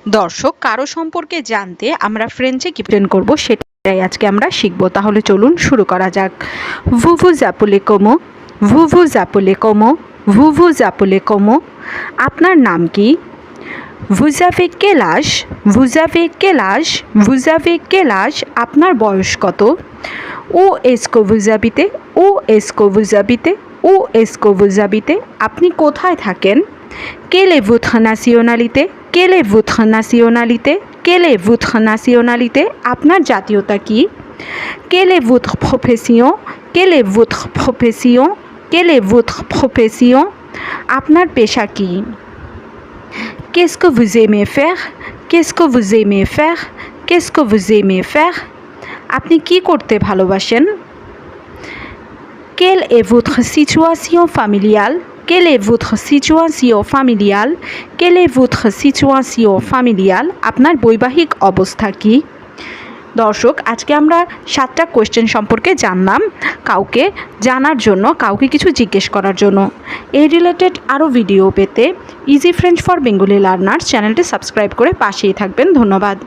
দর্শক, কারো সম্পর্কে জানতে আমরা ফ্রেঞ্চে কি প্রেজেন্ট করব সেটাই আজকে আমরা শিখব। তাহলে চলুন শুরু করা যাক। vous vous appelez comment? vous vous appelez comment? vous vous appelez comment? আপনার নাম কি? vous avez quel âge? vous avez quel âge? vous avez quel âge? আপনার বয়স কত? où est-ce que vous habitez? où est-ce que vous habitez? où est-ce que vous habitez? আপনি কোথায় থাকেন? quelle est votre nationalité? quelle est votre nationalité? quelle est votre nationalité? আপনার জাতীয়তা কি? quelle est votre profession? quelle est votre profession? quelle est votre profession? আপনার পেশা কি? qu'est-ce que vous aimez faire? qu'est-ce que vous aimez faire? qu'est-ce que vous aimez faire? আপনি কি করতে ভালোবাসেন? quelle est votre situation familiale? quelle est votre situation familiale? quelle est votre situation familiale? আপনার বৈবাহিক অবস্থা কি? দর্শক, আজকে আমরা 7টা কোয়েশ্চেন সম্পর্কে জানলাম, কাউকে জানার জন্য, কাউকে কিছু জিজ্ঞেস করার জন্য। এই রিলেটেড আরও ভিডিও পেতে easy French for Bengali learners চ্যানেলটি সাবস্ক্রাইব করে পাশেই থাকবেন। ধন্যবাদ।